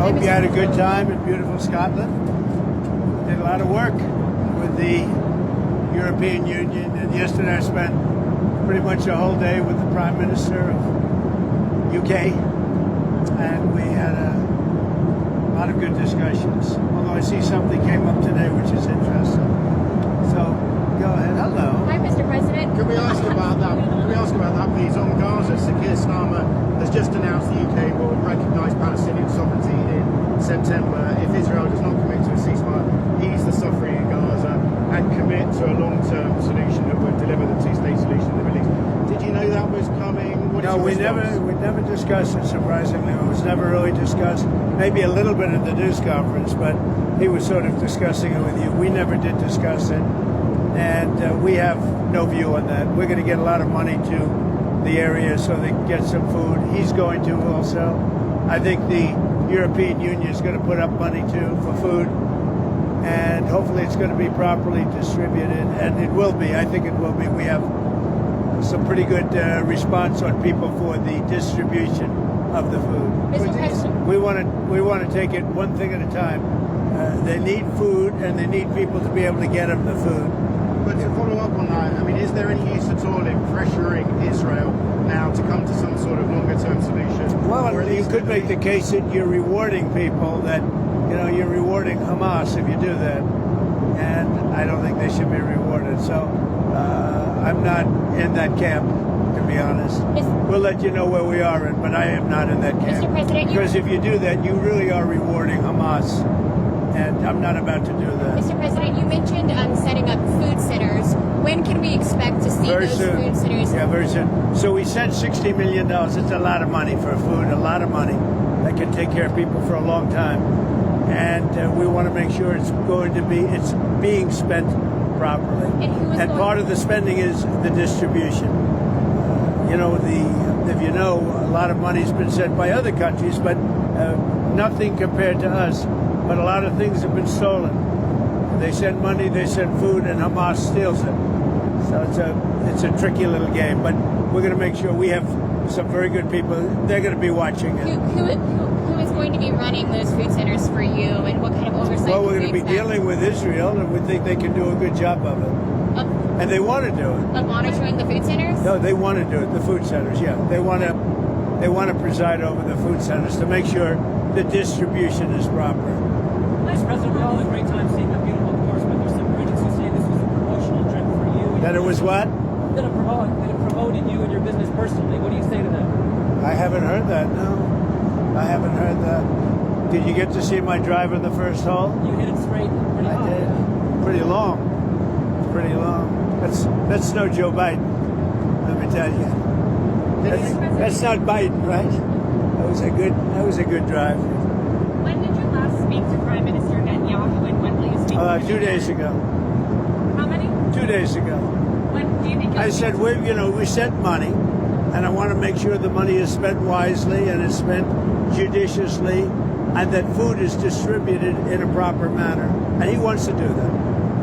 hope you had a good time in beautiful Scotland. Did a lot of work with the European Union, and yesterday I spent pretty much a whole day with the Prime Minister of UK, and we had a lot of good discussions. Although I see something came up today which is interesting. So go ahead. Hello. Hi, Mr. President. Can we ask about that? Can we ask about that, please? On Gaza, Sir Keir Starmer has just announced the UK will recognise Palestinian sovereignty in September if Israel does not commit to a ceasefire, ease the suffering in Gaza, and commit to a long-term solution that would deliver the two-state solution in the Middle East. Did you know that was coming? No, we never discussed it. Surprisingly, it was never really discussed. Maybe a little bit at the news conference, but he was sort of discussing it with you. We never did discuss it, and we have no view on that. We're going to get a lot of money to the area so they can get some food. He's going to also. I think the European Union is going to put up money too for food, and hopefully it's going to be properly distributed, and it will be. I think it will be. We have some pretty good response on people for the distribution of the food. Mr. President. We want to take it one thing at a time. They need food, and they need people to be able to get them the food. But to follow up on that, I mean, is there any use at all in pressuring Israel now to come to some sort of longer-term solution? Well, you could make the case that you're rewarding people, that, you know, you're rewarding Hamas if you do that. And I don't think they should be rewarded. So I'm not in that camp, to be honest. We'll let you know where we are in, but I am not in that camp. Mr. President, because if you do that, you really are rewarding Hamas. And I'm not about to do that. Mr. President, you mentioned setting up food centers. When can we expect to see Very those soon. food centers? Yeah, very soon. So we sent $60 million. It's a lot of money for food, a lot of money that can take care of people for a long time. And we want to make sure it's being spent properly. And part of the spending is the distribution. If you know, a lot of money's been sent by other countries, but nothing compared to us. But a lot of things have been stolen. They send money, they send food, and Hamas steals it. So it's a tricky little game. But we're going to make sure we have some very good people. They're going to be watching it. Who is going to be running those food centers for you, and what kind of oversight? Well, we're going to be dealing with Israel, and we think they can do a good job of it. And they want to do it. Of monitoring the food centers? No, they want to do it. The food centers, yeah. They want to preside over the food centers to make sure the distribution is proper. Vice President, we all had a great time seeing the beautiful course, but there's some critics who say this was a promotional trip for you. That it was what? That it promoted you and your business personally. What do you say to that? I haven't heard that, no. I haven't heard that. Did you get to see my drive in the first hole? You hit it straight pretty hard. I did. Pretty long. Pretty long. That's no Joe Biden, let me tell you. That's not Biden, right? That was a good drive. When did you last speak to Prime Minister Netanyahu, and when will you speak to him? 2 days ago. How many? 2 days ago. When do you think I said, we sent money, and I want to make sure the money is spent wisely and is spent judiciously, and that food is distributed in a proper manner. And he wants to do that.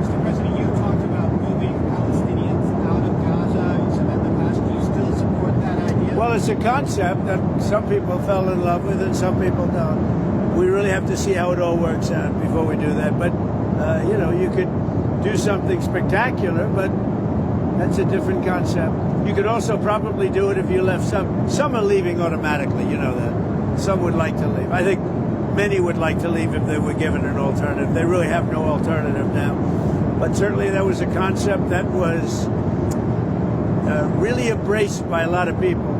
Mr. President, you talked about moving Palestinians out of Gaza. You said that in the past. Do you still support that idea? Well, it's a concept that some people fell in love with and some people don't. We really have to see how it all works out before we do that. But, you could do something spectacular, but that's a different concept. You could also probably do it if you left some. Some are leaving automatically, you know that. Some would like to leave. I think many would like to leave if they were given an alternative. They really have no alternative now. But certainly that was a concept that was really embraced by a lot of people.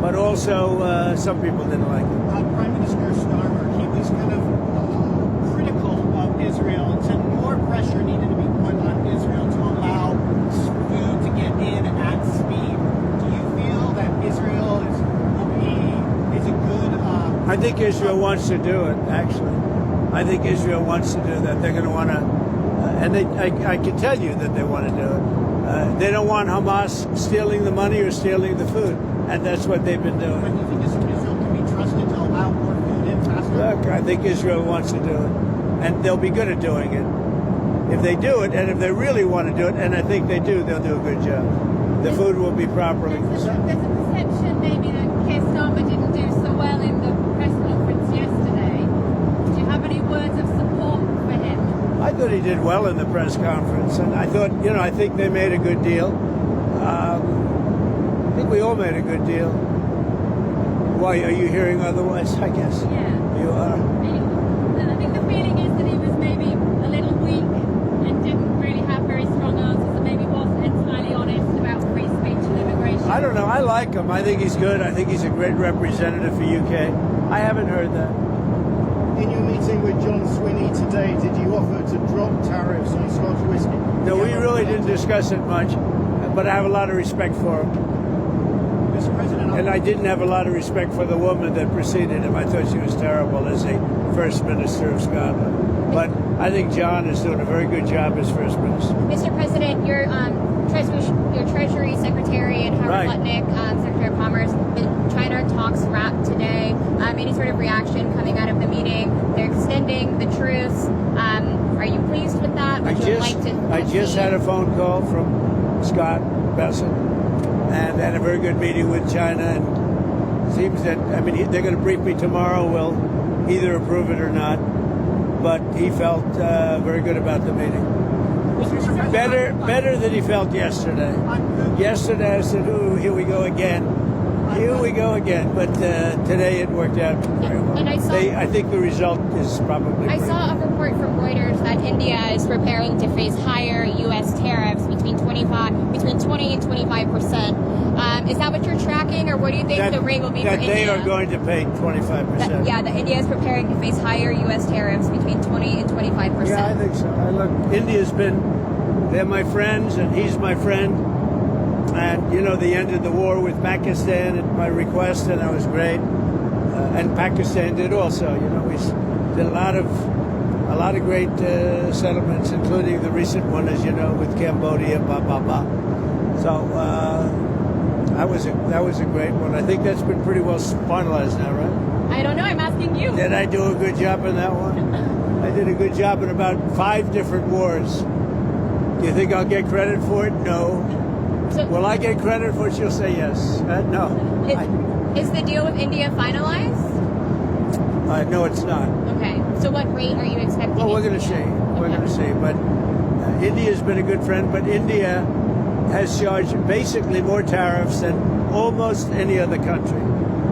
But also some people didn't like it. Prime Minister Starmer, he was kind of critical of Israel and said more pressure needed to be put on Israel to allow food to get in at speed. Do you feel that Israel is a good... I think Israel wants to do it, actually. I think Israel wants to do that. They're going to want to... I can tell you that they want to do it. They don't want Hamas stealing the money or stealing the food. And that's what they've been doing. But do you think Israel can be trusted to allow more food in faster? Look, I think Israel wants to do it. And they'll be good at doing it. If they do it, and if they really want to do it, and I think they do, they'll do a good job. The food will be properly... There's a perception maybe that Keir Starmer didn't do so well in the press conference yesterday. did well in the press conference, and I thought, I think they made a good deal. I think we all made a good deal. Why, are you hearing otherwise, I guess? Yeah. You are? And I think the feeling is that he was maybe a little weak and didn't really have very strong answers and maybe wasn't entirely honest about free speech and immigration. I don't know. I like him. I think he's good. I think he's a great representative for UK. I haven't heard that. In your meeting with John Swinney today, did you offer to drop tariffs on Scotch whisky? No, we really didn't discuss it much, but I have a lot of respect for him. Mr. President, And I didn't have a lot of respect for the woman that preceded him. I thought she was terrible as a First Minister of Scotland. But I think John is doing a very good job as First Minister. Mr. President, your Treasury Secretary and Howard Right. Lutnick, Secretary of Commerce, the China talks wrapped today. Any sort of reaction coming out of the meeting? They're extending the truce. Are you pleased with that? Would you like to? I just had a phone call from Scott Bessent and had a very good meeting with China. And it seems that, they're going to brief me tomorrow. We'll either approve it or not. But he felt very good about the meeting. Better than he felt yesterday. Yesterday I said, "Ooh, here we go again." Here we go again. But today it worked out very well. And I think the result is probably. I saw a report from Reuters that India is preparing to face higher U.S. tariffs between 20 and 25%. Is that what you're tracking, or what do you think the rate will be for India? That they are going to pay 25%. That India is preparing to face higher U.S. tariffs between 20 and 25%. Yeah, I think so. They're my friends, and he's my friend. And, they ended the war with Pakistan at my request, and that was great. And Pakistan did also. We did a lot of great settlements, including the recent one, as you know, with Cambodia, So that was a great one. I think that's been pretty well finalized now, right? I don't know. I'm asking you. Did I do a good job in that one? I did a good job in about 5 different wars. Do you think I'll get credit for it? No. So, Will I get credit for it? She'll say yes. No. Is the deal with India finalized? No, it's not. Okay. So what rate are you expecting? Well, we're going to see. We're going to see. But India's been a good friend. But India has charged basically more tariffs than almost any other country.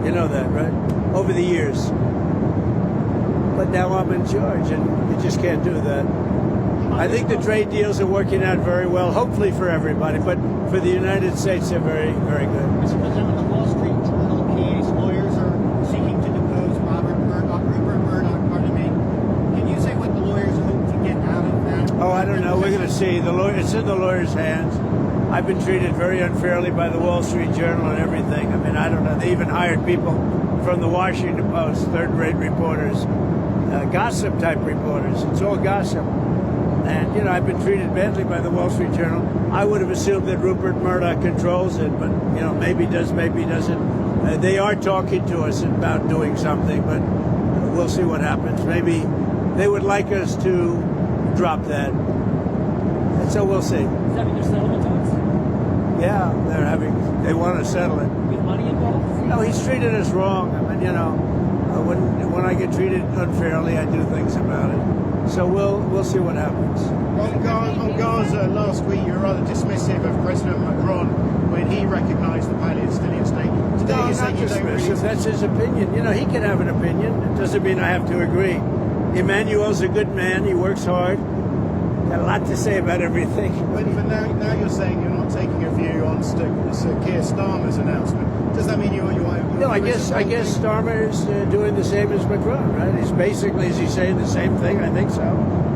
You know that, right? Over the years. But now I'm in charge, and you just can't do that. I think the trade deals are working out very well, hopefully for everybody, but for the United States, they're very, very good. Mr. President, the Wall Street Journal case, lawyers are seeking to depose Rupert Murdoch, pardon me. Can you say what the lawyers hope to get out of that? Oh, I don't know. We're going to see. It's in the lawyers' hands. I've been treated very unfairly by the Wall Street Journal and everything. I don't know. They even hired people from the Washington Post, third-rate reporters, gossip-type reporters. It's all gossip. And, I've been treated badly by the Wall Street Journal. I would have assumed that Rupert Murdoch controls it, but, maybe does, maybe doesn't. They are talking to us about doing something, but we'll see what happens. Maybe they would like us to drop that. And so we'll see. Is that their settlement talks? Yeah, they want to settle it. With money involved? No, he's treated us wrong. When I get treated unfairly, I do things about it. So we'll see what happens. On Gaza, last week you were rather dismissive of President Macron when he recognised the Palestinian state. Today No, you I'm say not you don't really... dismissive. That's his opinion. He can have an opinion. It doesn't mean I have to agree. Emmanuel's a good man. He works hard. Got a lot to say about everything. But now you're saying you're not taking a view on Sir Keir Starmer's announcement. Does that mean you're No, I guess Starmer is doing the same as Macron, right? He's basically, is he saying the same thing? I think so.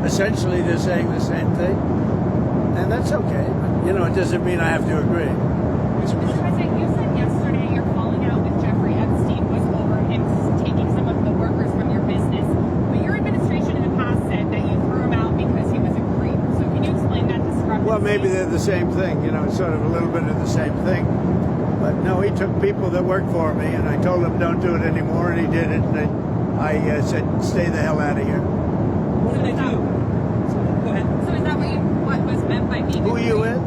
Essentially, they're saying the same thing. And that's okay. But, it doesn't mean I have to agree. Mr. President, you said yesterday your falling out with Jeffrey Epstein was over him taking some of the workers from your business. But your administration in the past said that you threw him out because he was a creep. So can you explain that discrepancy? Well, maybe they're the same thing. It's sort of a little bit of the same thing. But no, he took people that worked for me, and I told him don't do it anymore, and he did it. And I said, stay the hell out of here. What did they do? Go ahead. So is that what was meant by being Who are you with?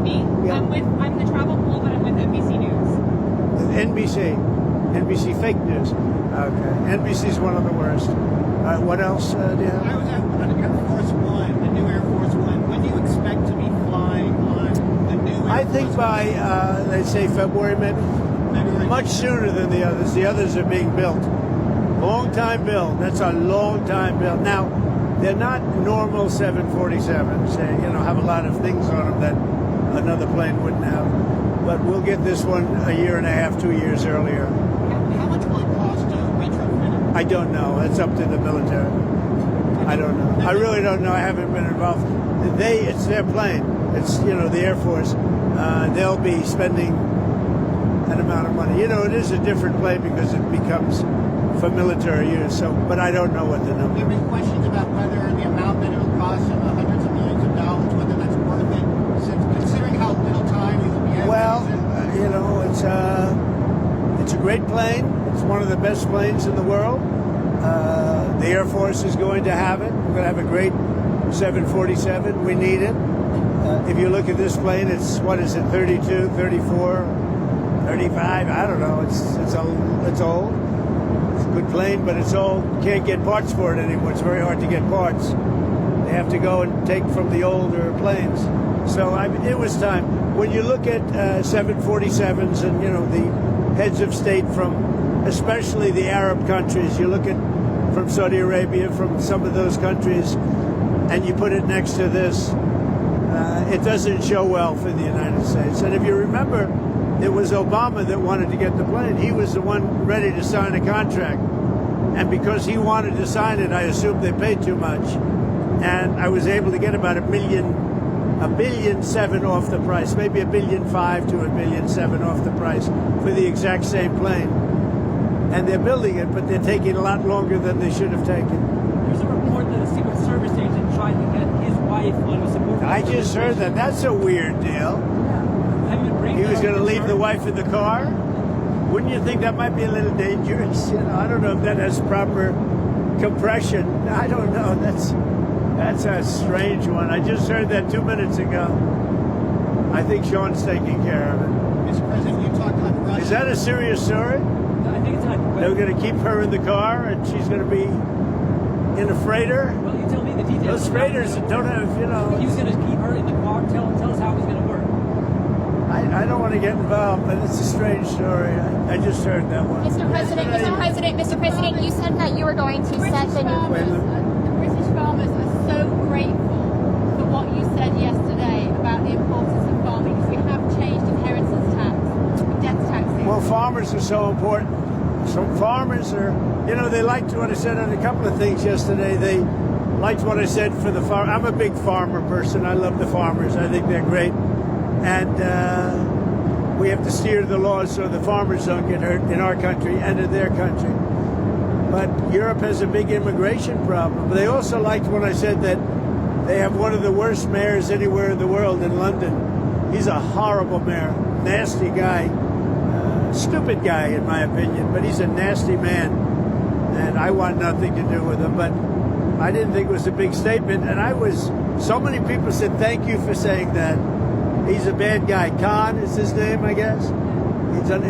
Me? Yeah. I'm the travel pool, but I'm with NBC News. With NBC. NBC fake news. Okay. NBC's one of the worst. What else do you have? I was at Air Force One, the new Air Force One. When do you expect to be flying on the new Air I Force think by, let's say February maybe. February? Much sooner than the others. The others are being built. Long time build. That's a long time build. Now, they're not normal 747s. They, have a lot of things on them that another plane wouldn't have. But we'll get this one a year and a half, 2 years earlier. How much will it cost to retrofit it? I don't know. That's up to the military. I don't know. I really don't know. I haven't been involved. It's their plane. It's, the Air Force. They'll be spending an amount of money. It is a different plane because it becomes for military use. So, but I don't know what the number. There have been questions about whether the amount that it will cost in the hundreds of millions of dollars, whether that's worth it, considering how little time you will be able Well, to use it's a great plane. It's one of the best planes in the world. The Air Force is going to have it. We're going to have a great 747. We need it. If you look at this plane, it's 32, 34, 35. I don't know. It's old. It's a good plane, but it's old. Can't get parts for it anymore. It's very hard to get parts. They have to go and take from the older planes. So it was time. When you look at 747s and the heads of state from, especially the Arab countries, you look at from Saudi Arabia, from some of those countries, and you put it next to this, it doesn't show well for the United States. And if you remember, it was Obama that wanted to get the plane. He was the one ready to sign a contract. And because he wanted to sign it, I assumed they paid too much. And I was able to get about $1.7 billion off the price, maybe $1.5 billion to $1.7 billion off the price for the exact same plane. And they're building it, but they're taking a lot longer than they should have taken. There's a report that a Secret Service agent tried to get his wife on a support. I just heard that. That's a weird deal. He was going to leave the wife in the car. Wouldn't you think that might be a little dangerous? I don't know if that has proper compression. I don't know. That's a strange one. I just heard that 2 minutes ago. I think Sean's taking care of it. Mr. President, you talked about Russia. Is that a serious story? I think it's not. They're going to keep her in the car and she's going to be in a freighter? Well, you tell me the details. Those freighters don't have, He was going to keep her in the car. Tell us how it was going to work. I don't want to get involved, but it's a strange story. I just heard that one. Mr. President, you said that you were going to set the new. The British farmers are so grateful for what you said yesterday about the importance of farming, because we have changed inheritance tax, death taxes. Well, farmers are so important. So farmers are, they liked what I said on a couple of things yesterday. They liked what I said for the farm. I'm a big farmer person. I love the farmers. I think they're great. And we have to steer the laws so the farmers don't get hurt in our country and in their country. But Europe has a big immigration problem. But they also liked when I said that they have one of the worst mayors anywhere in the world in London. He's a horrible mayor, nasty guy, stupid guy in my opinion, but he's a nasty man. And I want nothing to do with him. But I didn't think it was a big statement. And so many people said, thank you for saying that. He's a bad guy. Khan is his name, I guess.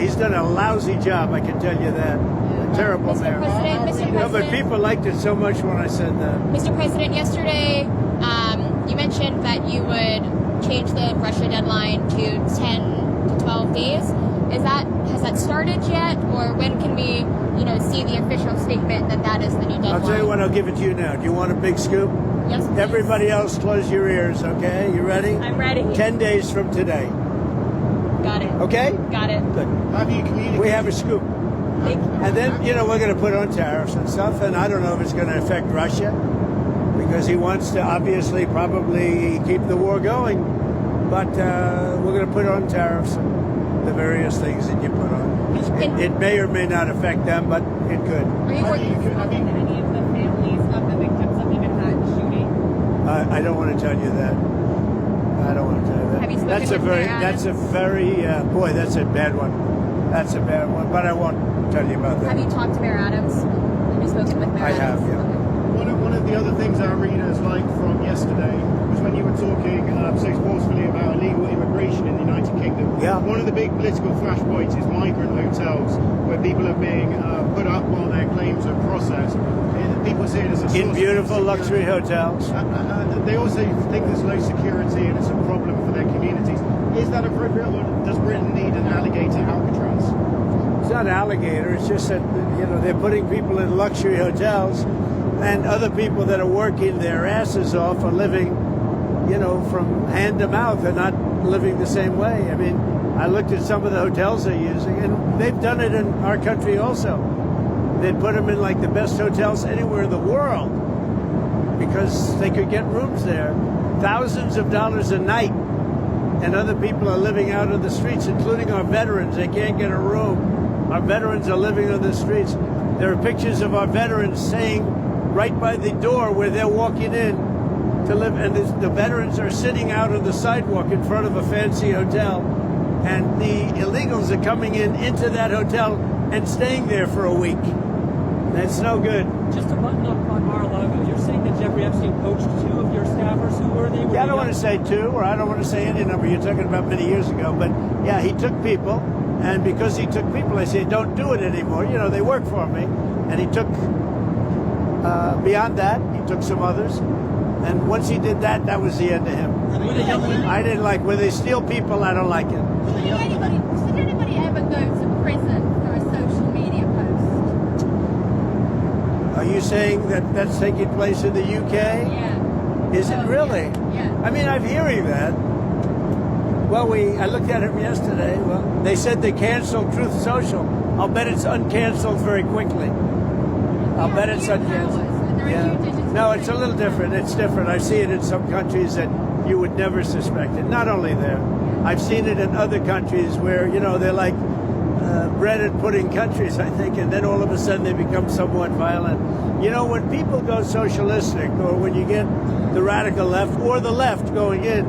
He's done a lousy job, I can tell you that. A terrible mayor. Mr. President. No, but people liked it so much when I said that. Mr. President, yesterday you mentioned that you would change the Russia deadline to 10 to 12 days. Has that started yet, or when can we, see the official statement that is the new deadline? I'll tell you what. I'll give it to you now. Do you want a big scoop? Yes, please. Everybody else, close your ears, okay? You ready? I'm ready. 10 days from today. Got it. Okay? Got it. Good. Have you communicated? We have a scoop. Thank you. And then, we're going to put on tariffs and stuff, and I don't know if it's going to affect Russia, because he wants to obviously probably keep the war going. But we're going to put on tariffs and the various things that you put on. It may or may not affect them, but it could. Are you working? Have you spoken to any of the families of the victims of the Manhattan shooting? I don't want to tell you that. I don't want to tell you that. Have you spoken That's a with very, Mayor that's a very, boy, that's a bad one. That's a bad one, but I won't tell you about that. Have you talked to Mayor Adams? Have you spoken with Mayor I Adams? have, yeah. Okay. One of the other things our readers liked from yesterday was when you were talking so forcefully about illegal immigration in the United Kingdom. Yeah. One of the big political flashpoints is migrant hotels, where people are being put up while their claims are processed. People see it as a source In of beautiful insecurity. luxury hotels. They also think there's low security and it's a problem for their communities. Is that appropriate, or does Britain need an alligator Alcatraz? It's not alligator. It's just that, you know, they're putting people in luxury hotels, and other people that are working their asses off are living, you know, from hand to mouth. They're not living the same way. I mean, I looked at some of the hotels they're using, and they've done it in our country also. They put them in like the best hotels anywhere in the world because they could get rooms there, thousands of dollars a night, and other people are living out on the streets, including our veterans. They can't get a room. Our veterans are living on the streets. There are pictures of our veterans saying right by the door where they're walking in to live, and the veterans are sitting out on the sidewalk in front of a fancy hotel, and the illegals are coming into that hotel and staying there for a week. That's no good. Just to button up on Mar-a-Lago, you're saying that Jeffrey Epstein poached 2 of your staffers. Who were they? Yeah, I don't want to say 2, or I don't want to say any number. You're talking about many years ago. But yeah, he took people, and because he took people, I say, don't do it anymore. You know, they work for me. And he took, beyond that, he took some others. And once he did that, that was the end of him. I didn't like, when they steal people, I don't like it. Should anybody ever go to prison for a social media post? Are you saying that that's taking place in the UK? Yeah. Is it really? Yeah. I mean, I'm hearing that. Well, I looked at him yesterday. Well, they said they canceled Truth Social. I'll bet it's uncanceled very quickly. I'll bet it's uncanceled. Yeah. No, it's a little different. It's different. I see it in some countries that you would never suspect it. Not only there. I've seen it in other countries where, you know, they're like bread and pudding countries, I think, and then all of a sudden they become somewhat violent. You know, when people go socialistic, or when you get the radical left or the left going in,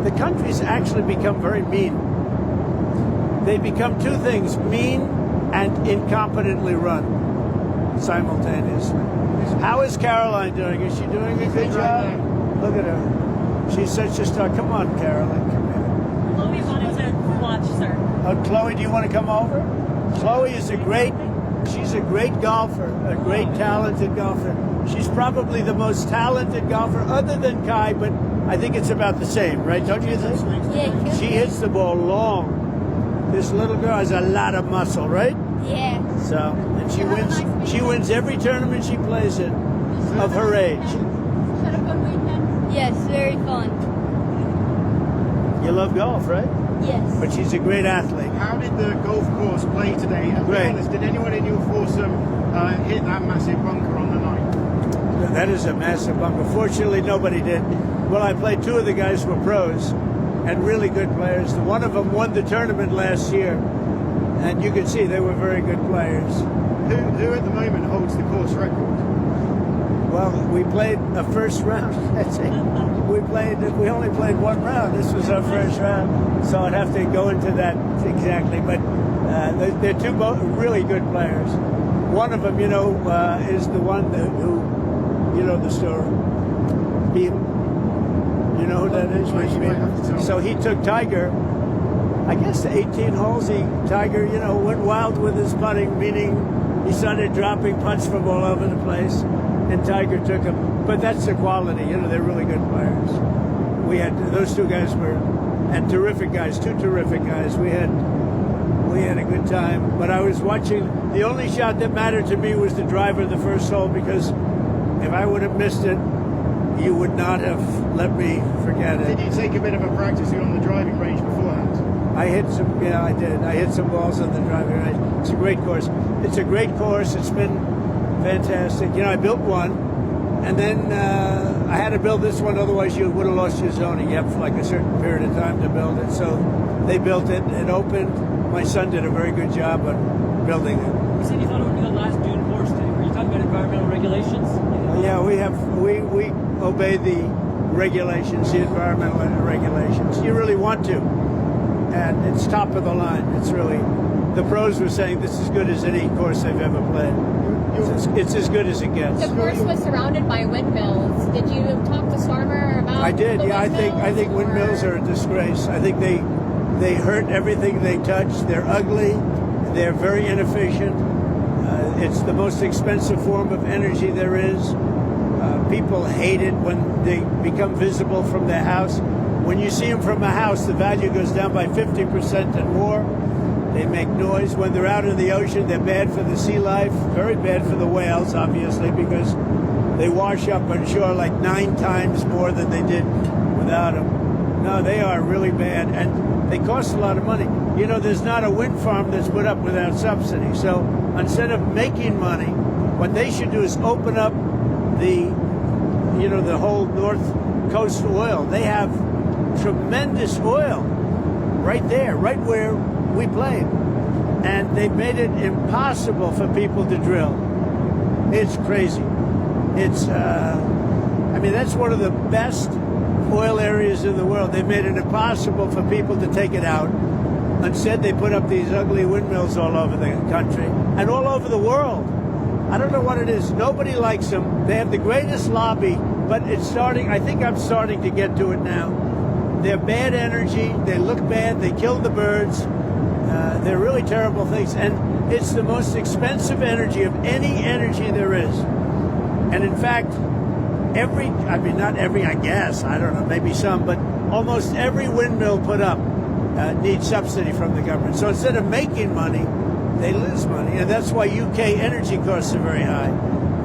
the countries actually become very mean. They become 2 things, mean and incompetently run simultaneously. How is Caroline doing? Is she doing a good job? Look at her. She's such a star. Come on, Caroline. Come here. Chloe wanted to watch, sir. Chloe, do you want to come over? Chloe is she's a great golfer, a great talented golfer. She's probably the most talented golfer other than Kai, but I think it's about the same, right? Don't you think? Yeah. She hits the ball long. This little girl has a lot of muscle, right? Yeah. So, and she wins every tournament she plays in of her age. Had a fun weekend? Yes, very fun. You love golf, right? Yes. But she's a great athlete. How did the golf course play today? And Great. be honest, did anyone in your foursome hit that massive bunker on the night? That is a massive bunker. Fortunately, nobody did. Well, I played 2 of the guys who were pros and really good players. One of them won the tournament last year, and you can see they were very good players. Who at the moment holds the course record? Well, we played a first round. That's it. We only played 1 round. This was our first round, so I'd have to go into that exactly. But they're 2 really good players. One of them, you know, is the one who, you know the story. Beal. You know who that is? You might have to tell So he took Tiger, I guess, to 18 holes. Tiger, you know, went wild with his putting, meaning he started dropping putts from all over the place, and Tiger took him. But that's the quality, you know, they're really good players. We had, those 2 guys were, and terrific guys, 2 terrific guys. We had a good time. But I was watching, the only shot that mattered to me was the driver of the first hole, because if I would have missed it, you would not have let me forget it. Did you take a bit of a practice on the driving range beforehand? I hit some, yeah, I did. I hit some balls on the driving range. It's a great course. It's a great course. It's been fantastic. You know, I built one, and then I had to build this one, otherwise you would have lost your zoning. You have like a certain period of time to build it. So they built it. It opened. My son did a very good job on building it. You said you thought it would be the last dune course today. Were you talking about environmental regulations? Yeah, we obey the regulations, the environmental regulations. You really want to, and it's top of the line. It's really the pros were saying this is as good as any course they've ever played. It's as good as it gets. The course was surrounded by windmills. Did you talk to Stormer about? I did. the Yeah, I think windmills, windmills or- are a disgrace. I think they hurt everything they touch. They're ugly. They're very inefficient. It's the most expensive form of energy there is. People hate it when they become visible from their house. When you see them from a house, the value goes down by 50% and more. They make noise. When they're out in the ocean, they're bad for the sea life, very bad for the whales, obviously, because they wash up on shore like 9 times more than they did without them. No, they are really bad, and they cost a lot of money. You know, there's not a wind farm that's put up without subsidy. So instead of making money, what they should do is open up the whole North Coast oil. They have tremendous oil right there, right where we played. And they've made it impossible for people to drill. It's crazy. It's, that's one of the best oil areas in the world. They've made it impossible for people to take it out. Instead, they put up these ugly windmills all over the country and all over the world. I don't know what it is. Nobody likes them. They have the greatest lobby, but it's starting. I think I'm starting to get to it now. They're bad energy. They look bad. They kill the birds. They're really terrible things. And it's the most expensive energy of any energy there is. And in fact, not every, I guess, I don't know, maybe some, but almost every windmill put up needs subsidy from the government. So instead of making money, they lose money. And that's why UK energy costs are very high.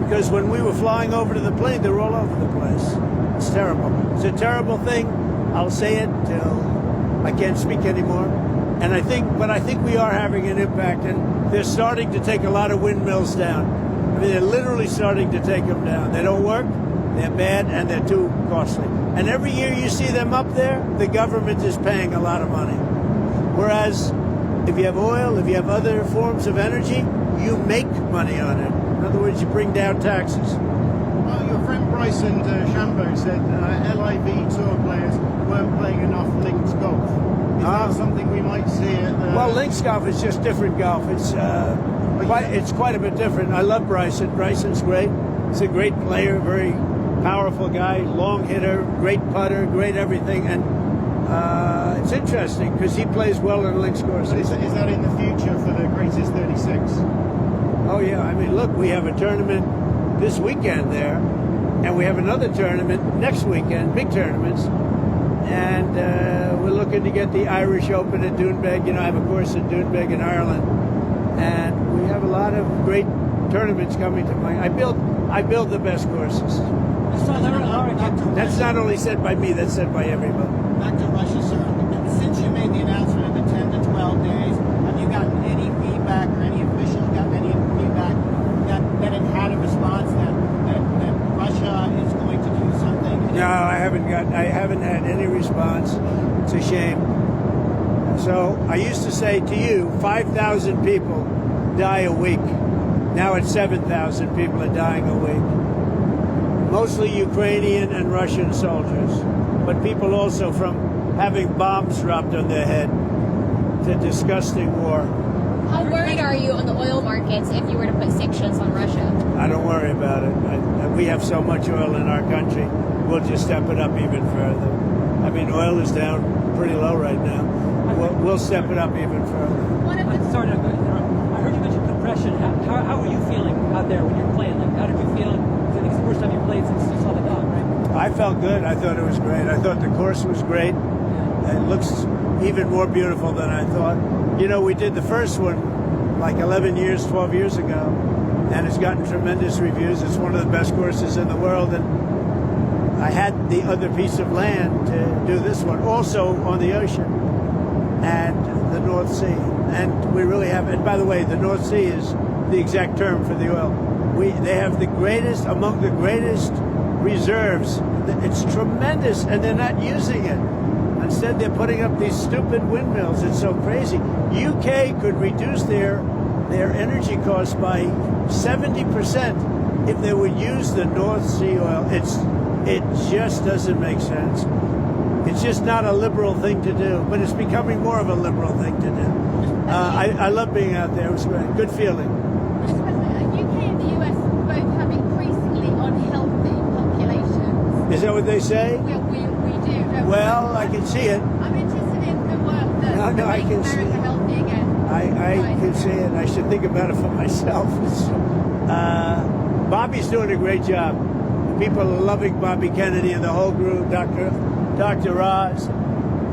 Because when we were flying over to the plane, they were all over the place. It's terrible. It's a terrible thing. I'll say it till I can't speak anymore. And I think we are having an impact, and they're starting to take a lot of windmills down. I mean, they're literally starting to take them down. They don't work, they're bad, and they're too costly. And every year you see them up there, the government is paying a lot of money. Whereas if you have oil, if you have other forms of energy, you make money on it. In other words, you bring down taxes. Well, your friend Bryson DeChambeau said LIV tour players weren't playing enough links golf. Is that something we might see at the... Well, links golf is just different golf. It's quite a bit different. I love Bryson. Bryson's great. He's a great player, very powerful guy, long hitter, great putter, great everything. And it's interesting because he plays well in links courses. Is that in the future for the greatest 36? Oh, yeah. I mean, look, we have a tournament this weekend there, and we have another tournament next weekend, big tournaments. And we're looking to get the Irish Open at Doonbeg. You know, I have a course in Doonbeg in Ireland. And we have a lot of great tournaments coming to mind. I build the best courses. That's not only said by me, that's said by everybody. Back to Russia, sir. Since you made the announcement of the 10 to 12 days, have you gotten any feedback or any official gotten any feedback that it had a response that Russia is going to do something? No, I haven't had any response. It's a shame. So I used to say to you, 5,000 people die a week. Now it's 7,000 people are dying a week. Mostly Ukrainian and Russian soldiers, but people also from having bombs dropped on their head. It's a disgusting war. How worried are you on the oil markets if you were to put sanctions on Russia? I don't worry about it. We have so much oil in our country, we'll just step it up even further. I mean, oil is down pretty low right now. We'll step it up even further. Sorry, I heard you mention compression. How were you feeling out there when you were playing? Like, how did you feel? I think it's the first time you played since you saw the dog, right? I felt good. I thought it was great. I thought the course was great. It looks even more beautiful than I thought. You know, we did the first one like 11 years, 12 years ago, and it's gotten tremendous reviews. It's one of the best courses in the world, and I had the other piece of land to do this one, also on the ocean and the North Sea. And we really have, and by the way, the North Sea is the exact term for the oil. They have the greatest, among the greatest reserves. It's tremendous, and they're not using it. Instead, they're putting up these stupid windmills. It's so crazy. UK could reduce their energy costs by 70% if they would use the North Sea oil. It just doesn't make sense. It's just not a liberal thing to do, but it's becoming more of a liberal thing to do. I love being out there. It was great. Good feeling. Mr. President, UK and the US both have increasingly unhealthy populations. Is that what they say? We do. Don't we? Well, I can see it. I'm interested in the work that No, I makes can see America it. healthy again. I can see it. I should think about it for myself. Bobby's doing a great job. People are loving Bobby Kennedy and the whole group. Dr. Ross,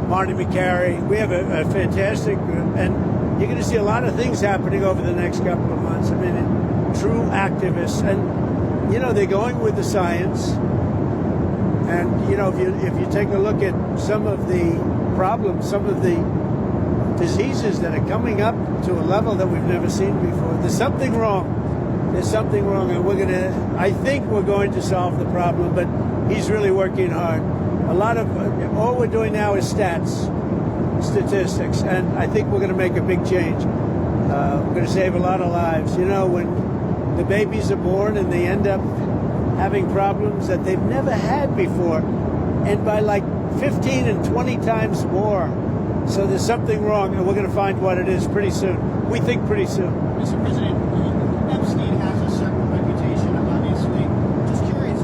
Marty McCary. We have a fantastic group, and you're going to see a lot of things happening over the next couple of months. I mean, true activists, and they're going with the science. And if you take a look at some of the problems, some of the diseases that are coming up to a level that we've never seen before, there's something wrong. There's something wrong, and I think we're going to solve the problem, but he's really working hard. All we're doing now is statistics, and I think we're going to make a big change. We're going to save a lot of lives. When the babies are born and they end up having problems that they've never had before, and by like 15 and 20 times more. So there's something wrong, and we're going to find what it is pretty soon. We think pretty soon. Mr. President, Epstein has a certain reputation, obviously. Just curious,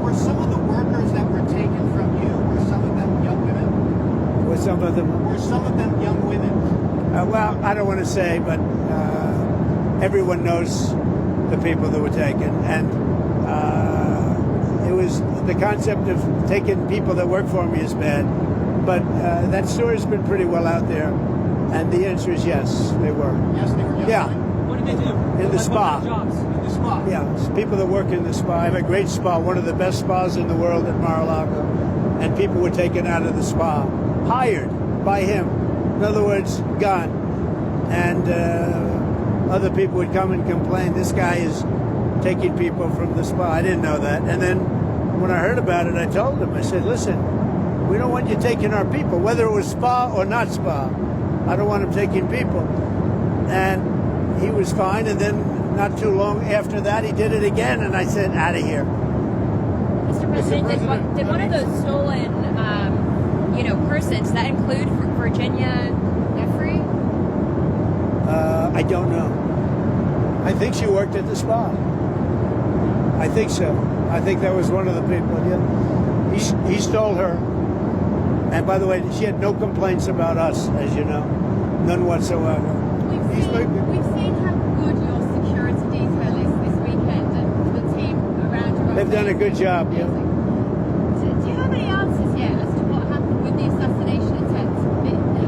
were some of the workers that were taken from you, were some of them young women? With some of them. Were some of them young women? Well, I don't want to say, but everyone knows the people that were taken, and it was the concept of taking people that work for me is bad, but that story's been pretty well out there, and the answer is yes, they were. Yes, they were young Yeah. women. What did they do? In the What spa. kind of jobs? In the spa. Yeah, it's people that work in the spa. I have a great spa, one of the best spas in the world at Mar-a-Lago, and people were taken out of the spa, hired by him. In other words, gone. And other people would come and complain, this guy is taking people from the spa. I didn't know that. And then when I heard about it, I told him, I said, listen, we don't want you taking our people, whether it was spa or not spa. I don't want him taking people. And he was fine, and then not too long after that, he did it again, and I said, out of here. Mr. President, did one of those stolen, persons, does that include Virginia Jeffrey? I don't know. I think she worked at the spa. I think so. I think that was one of the people, yeah. He stole her. And by the way, she had no complaints about us, as you know. None whatsoever. We've seen how good your security detail is this weekend, and the team around you. They've done a good job, yeah. Do you have any answers yet as to what happened with the assassination attempt?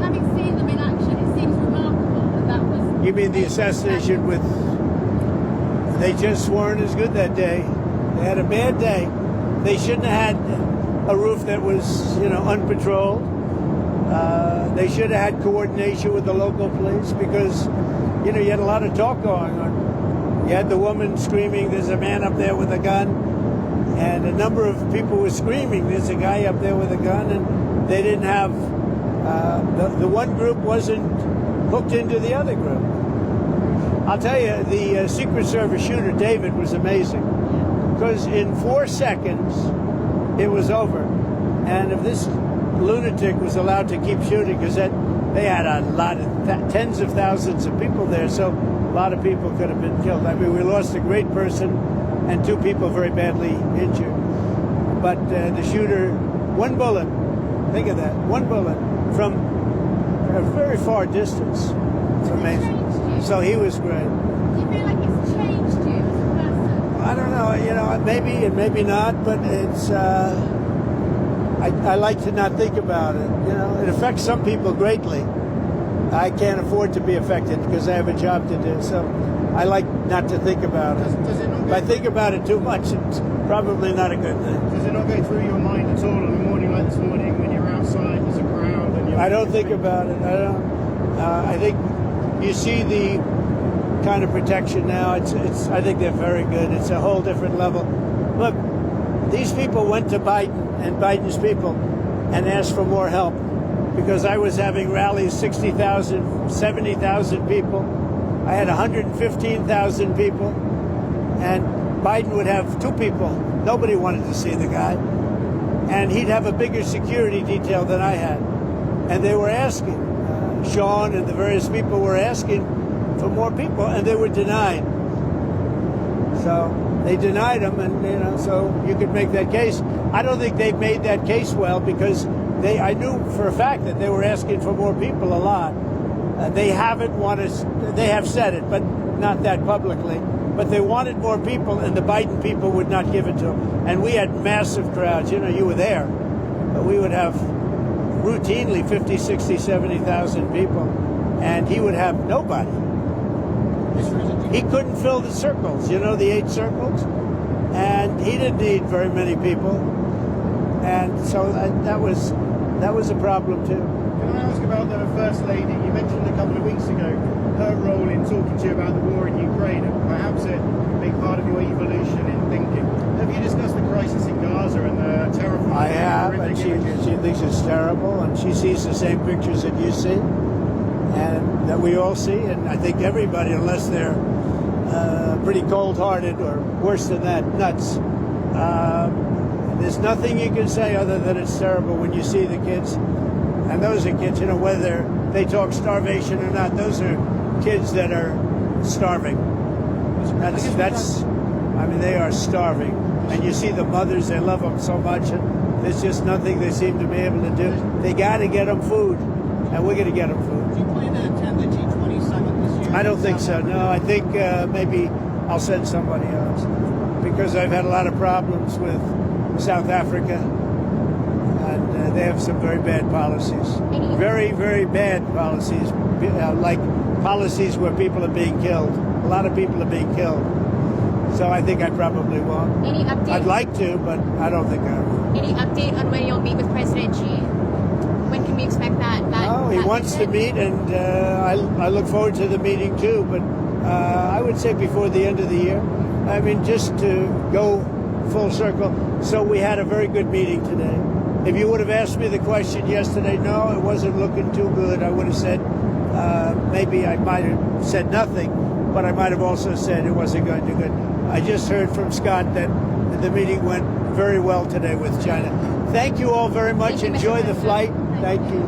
Having seen them in action, it seems remarkable that was... You mean the assassination with... They just weren't as good that day. They had a bad day. They shouldn't have had a roof that was, unpatrolled. They should have had coordination with the local police because, you had a lot of talk going on. You had the woman screaming, there's a man up there with a gun. And a number of people were screaming, there's a guy up there with a gun. And they didn't have, the one group wasn't hooked into the other group. I'll tell you, the Secret Service shooter, David, was amazing. Because in 4 seconds, it was over. And if this lunatic was allowed to keep shooting, because they had a lot of tens of thousands of people there, so a lot of people could have been killed. I mean, we lost a great person and 2 people very badly injured. But the shooter, 1 bullet, think of that, 1 bullet from a very far distance. It's amazing. So he was great. Do you feel like it's changed you as a person? I don't know, maybe and maybe not, but it's, I like to not think about it. It affects some people greatly. I can't afford to be affected because I have a job to do, so I like not to think about it. If I think about it too much, it's probably not a good thing. Does it not go through your mind at all on a morning like this morning when you're outside, there's a crowd, and you're... I don't think about it. I don't. I think you see the kind of protection now. I think they're very good. It's a whole different level. Look, these people went to Biden and Biden's people and asked for more help because I was having rallies, 60,000, 70,000 people. I had 115,000 people, and Biden would have 2 people. Nobody wanted to see the guy. And he'd have a bigger security detail than I had. And they were asking, Sean and the various people were asking for more people, and they were denied. So they denied them, and so you could make that case. I don't think they made that case well, because I knew for a fact that they were asking for more people a lot. They haven't wanted. They have said it, but not that publicly. But they wanted more people, and the Biden people would not give it to them. And we had massive crowds. You were there. We would have routinely 50, 60, 70,000 people, and he would have nobody. He couldn't fill the circles, the 8 circles, and he didn't need very many people, and so that was a problem too. Can I ask about the First Lady? You mentioned a couple of weeks ago her role in talking to you about the war in Ukraine, and perhaps a big part of your evolution in thinking. Have you discussed the crisis in Gaza and the terrifying? I have, and she thinks it's terrible, and she sees the same pictures that you see, and that we all see, and I think everybody, unless they're pretty cold-hearted or worse than that, nuts. There's nothing you can say other than it's terrible when you see the kids. And those are kids, whether they talk starvation or not, those are kids that are starving. They are starving. And you see the mothers, they love them so much, and there's just nothing they seem to be able to do. They got to get them food, and we're going to get them food. Do you plan to attend the G20 summit this year? I don't think so. No, I think maybe I'll send somebody else, because I've had a lot of problems with South Africa, and they have some very bad policies. Very, very bad policies, like policies where people are being killed. A lot of people are being killed. So I think I probably won't. Any update? I'd like to, but I don't think I will. Any update on when you'll meet with President Xi? When can we expect that? He wants to meet, and I look forward to the meeting too. But I would say before the end of the year. Just to go full circle. So we had a very good meeting today. If you would have asked me the question yesterday, no, it wasn't looking too good, I would have said, maybe I might have said nothing, but I might have also said it wasn't going too good. I just heard from Scott that the meeting went very well today with China. Thank you all very much. Thank you, Mr. Enjoy the President. flight. Thank you.